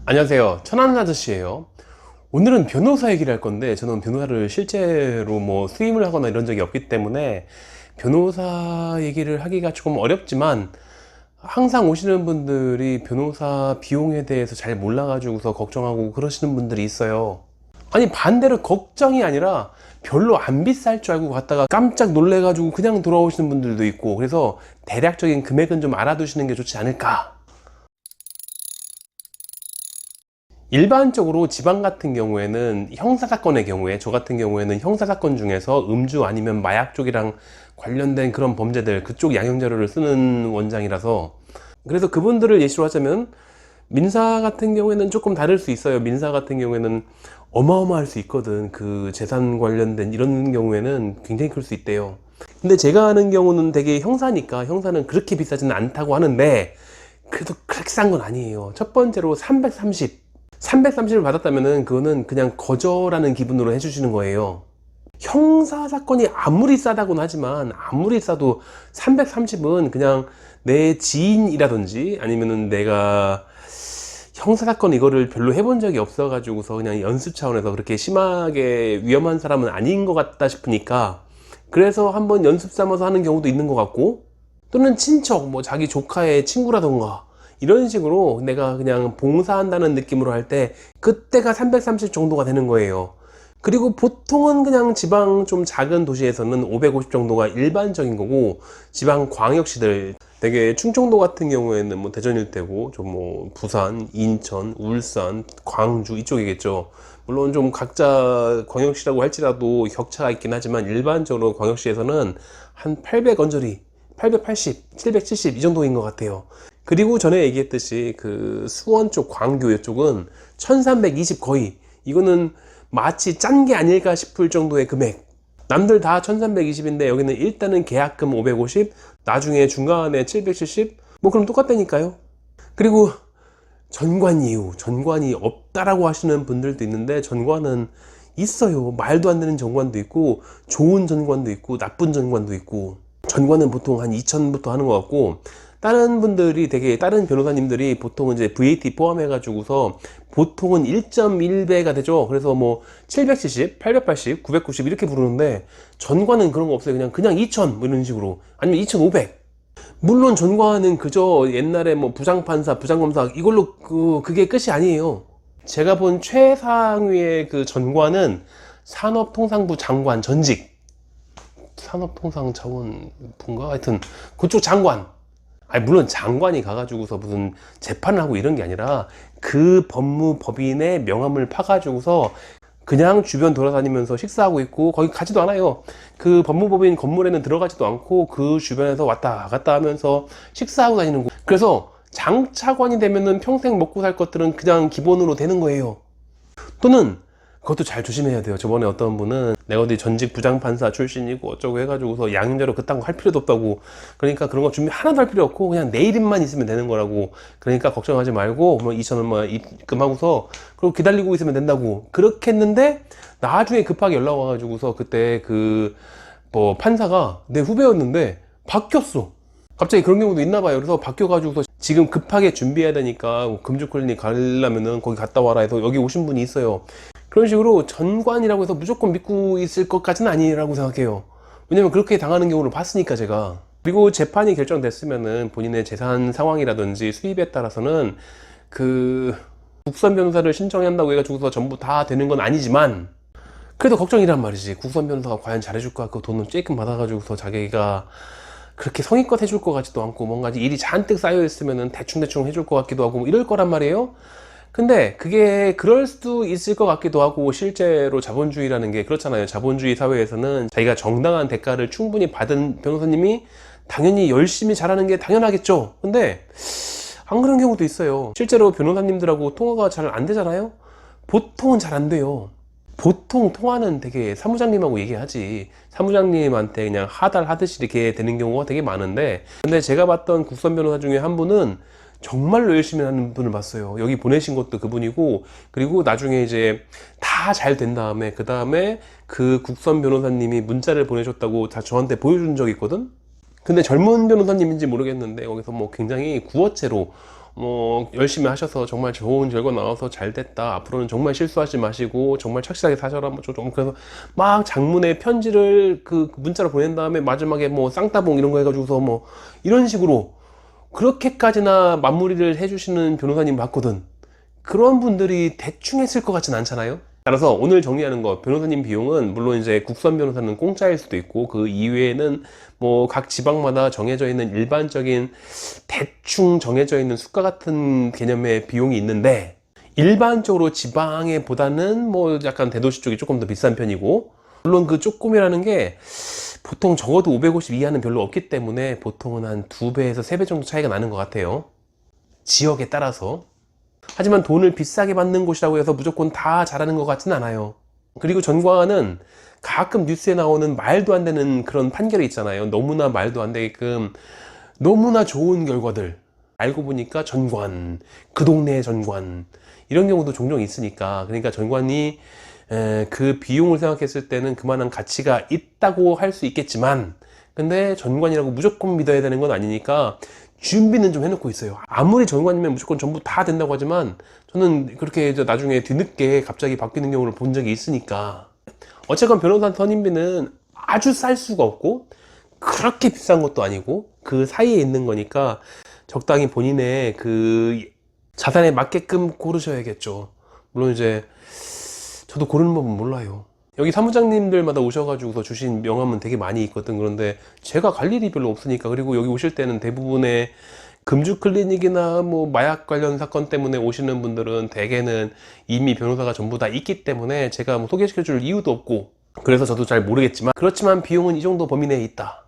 안녕하세요. 천안 아저씨예요. 오늘은 변호사 얘기를 할 건데, 저는 변호사를 실제로 뭐 수임을 하거나 이런 적이 없기 때문에 변호사 얘기를 하기가 조금 어렵지만, 항상 오시는 분들이 변호사 비용에 대해서 잘 몰라가지고서 걱정하고 그러시는 분들이 있어요. 아니, 반대로 걱정이 아니라 별로 안 비쌀 줄 알고 갔다가 깜짝 놀래가지고 그냥 돌아오시는 분들도 있고, 그래서 대략적인 금액은 좀 알아두시는 게 좋지 않을까. 일반적으로 지방 같은 경우에는 형사사건의 경우에, 저 같은 경우에는 형사사건 중에서 음주 아니면 마약 쪽이랑 관련된 그런 범죄들, 그쪽 양형자료를 쓰는 원장이라서, 그래서 그분들을 예시로 하자면 민사 같은 경우에는 조금 다를 수 있어요. 민사 같은 경우에는 어마어마할 수 있거든. 그 재산 관련된 이런 경우에는 굉장히 클 수 있대요. 근데 제가 아는 경우는 되게 형사니까 형사는 그렇게 비싸지는 않다고 하는데, 그래도 그렇게 싼 건 아니에요. 첫 번째로 330을 받았다면은 그거는 그냥 거저라는 기분으로 해주시는 거예요. 형사 사건이 아무리 싸다고는 하지만, 아무리 싸도 330은 그냥 내 지인이라든지 아니면은 내가 형사 사건 이거를 별로 해본 적이 없어 가지고서 그냥 연습 차원에서 그렇게 심하게 위험한 사람은 아닌 것 같다 싶으니까, 그래서 한번 연습 삼아서 하는 경우도 있는 것 같고, 또는 친척, 뭐 자기 조카의 친구라던가 이런 식으로 내가 그냥 봉사한다는 느낌으로 할 때 그때가 330 정도가 되는 거예요. 그리고 보통은 그냥 지방 좀 작은 도시에서는 550 정도가 일반적인 거고, 지방 광역시들 되게 충청도 같은 경우에는 뭐 대전일 테고, 좀 뭐 부산, 인천, 울산, 광주 이쪽이겠죠. 물론 좀 각자 광역시라고 할지라도 격차가 있긴 하지만, 일반적으로 광역시에서는 한 800 언저리, 880, 770 이 정도인 것 같아요. 그리고 전에 얘기했듯이 그 수원 쪽, 광교 이쪽은 1320 거의, 이거는 마치 짠 게 아닐까 싶을 정도의 금액. 남들 다 1320인데 여기는 일단은 계약금 550, 나중에 중간에 770, 뭐 그럼 똑같다니까요. 그리고 전관 이유, 전관이 없다라고 하시는 분들도 있는데, 전관은 있어요. 말도 안 되는 전관도 있고, 좋은 전관도 있고, 나쁜 전관도 있고. 전관은 보통 한 2,000부터 하는 것 같고, 다른 분들이 다른 변호사님들이 보통은 이제 VAT 포함해 가지고서 보통은 1.1배가 되죠. 그래서 뭐 770, 880, 990 이렇게 부르는데, 전관은 그런 거 없어요. 그냥 2,000 뭐 이런 식으로, 아니면 2,500. 물론 전관은 그저 옛날에 뭐 부장판사, 부장검사 이걸로 그게 끝이 아니에요. 제가 본 최상위의 그 전관은 산업통상부 장관 전직, 산업통상자원부인가? 하여튼 그쪽 장관. 아니, 물론 장관이 가가지고서 무슨 재판을 하고 이런 게 아니라, 그 법무법인의 명함을 파가지고서 그냥 주변 돌아다니면서 식사하고 있고, 거기 가지도 않아요. 그 법무법인 건물에는 들어가지도 않고 그 주변에서 왔다 갔다 하면서 식사하고 다니는 거. 그래서 장차관이 되면은 평생 먹고 살 것들은 그냥 기본으로 되는 거예요. 또는 그것도 잘 조심해야 돼요. 저번에 어떤 분은 내가 어디 전직 부장판사 출신이고 어쩌고 해가지고서 양형자료 그딴 거 할 필요도 없다고, 그러니까 그런 거 준비 하나도 할 필요 없고 그냥 내 이름만 있으면 되는 거라고, 그러니까 걱정하지 말고 뭐 2천 원만 입금하고서 그리고 기다리고 있으면 된다고 그렇게 했는데, 나중에 급하게 연락 와가지고서 그때 그 뭐 판사가 내 후배였는데 바뀌었어. 갑자기 그런 경우도 있나 봐요. 그래서 바뀌어가지고서 지금 급하게 준비해야 되니까 금주 클리닉 가려면은 거기 갔다 와라 해서 여기 오신 분이 있어요. 그런 식으로 전관이라고 해서 무조건 믿고 있을 것까지는 아니라고 생각해요. 왜냐면 그렇게 당하는 경우를 봤으니까 제가. 그리고 재판이 결정됐으면은 본인의 재산 상황이라든지 수입에 따라서는 그 국선 변호사를 신청한다고 해가지고서 전부 다 되는 건 아니지만, 그래도 걱정이란 말이지. 국선 변호사가 과연 잘해줄까? 그 돈을 쬐끔 받아가지고서 자기가 그렇게 성의껏 해줄 것 같지도 않고, 뭔가 일이 잔뜩 쌓여있으면은 대충대충 해줄 것 같기도 하고 뭐 이럴 거란 말이에요. 근데 그게 그럴 수도 있을 것 같기도 하고, 실제로 자본주의라는 게 그렇잖아요. 자본주의 사회에서는 자기가 정당한 대가를 충분히 받은 변호사님이 당연히 열심히 잘하는 게 당연하겠죠. 근데 안 그런 경우도 있어요. 실제로 변호사님들하고 통화가 잘 안 되잖아요. 보통은 잘 안 돼요. 보통 통화는 되게 사무장님하고 얘기하지, 사무장님한테 그냥 하달하듯이 이렇게 되는 경우가 되게 많은데, 근데 제가 봤던 국선 변호사 중에 한 분은 정말로 열심히 하는 분을 봤어요. 여기 보내신 것도 그분이고, 그리고 나중에 이제 다 잘 된 다음에 그 다음에 그 국선 변호사님이 문자를 보내줬다고 다 저한테 보여준 적이 있거든. 근데 젊은 변호사님인지 모르겠는데 거기서 뭐 굉장히 구어체로 뭐 열심히 하셔서 정말 좋은 결과 나와서 잘 됐다. 앞으로는 정말 실수하지 마시고 정말 착실하게 사셔라. 뭐 좀 그래서 막 장문의 편지를 그 문자로 보낸 다음에 마지막에 뭐 쌍따봉 이런 거 해가지고서 뭐 이런 식으로 그렇게까지나 마무리를 해주시는 변호사님 봤거든. 그런 분들이 대충 했을 것 같진 않잖아요. 따라서 오늘 정리하는 거, 변호사님 비용은 물론 이제 국선 변호사는 공짜일 수도 있고 그 이외에는 뭐 각 지방마다 정해져 있는 일반적인 대충 정해져 있는 수가 같은 개념의 비용이 있는데, 일반적으로 지방에 보다는 뭐 약간 대도시 쪽이 조금 더 비싼 편이고, 물론 그 조금이라는 게 보통 적어도 550 이하는 별로 없기 때문에 보통은 한 2배에서 3배 정도 차이가 나는 것 같아요, 지역에 따라서. 하지만 돈을 비싸게 받는 곳이라고 해서 무조건 다 잘하는 것 같지는 않아요. 그리고 전과는 가끔 뉴스에 나오는 말도 안 되는 그런 판결이 있잖아요. 너무나 말도 안 되게끔 너무나 좋은 결과들, 알고 보니까 전관, 그 동네의 전관, 이런 경우도 종종 있으니까. 그러니까 전관이 그 비용을 생각했을 때는 그만한 가치가 있다고 할 수 있겠지만, 근데 전관이라고 무조건 믿어야 되는 건 아니니까 준비는 좀 해놓고 있어요. 아무리 전관이면 무조건 전부 다 된다고 하지만 저는 그렇게 나중에 뒤늦게 갑자기 바뀌는 경우를 본 적이 있으니까. 어쨌건 변호사 선임비는 아주 쌀 수가 없고 그렇게 비싼 것도 아니고 그 사이에 있는 거니까 적당히 본인의 그 자산에 맞게끔 고르셔야겠죠. 물론 이제 저도 고르는 법은 몰라요. 여기 사무장님들마다 오셔가지고서 주신 명함은 되게 많이 있거든. 그런데 제가 갈 일이 별로 없으니까. 그리고 여기 오실 때는 대부분의 금주 클리닉이나 뭐 마약 관련 사건 때문에 오시는 분들은 대개는 이미 변호사가 전부 다 있기 때문에 제가 뭐 소개시켜 줄 이유도 없고, 그래서 저도 잘 모르겠지만, 그렇지만 비용은 이 정도 범위 내에 있다.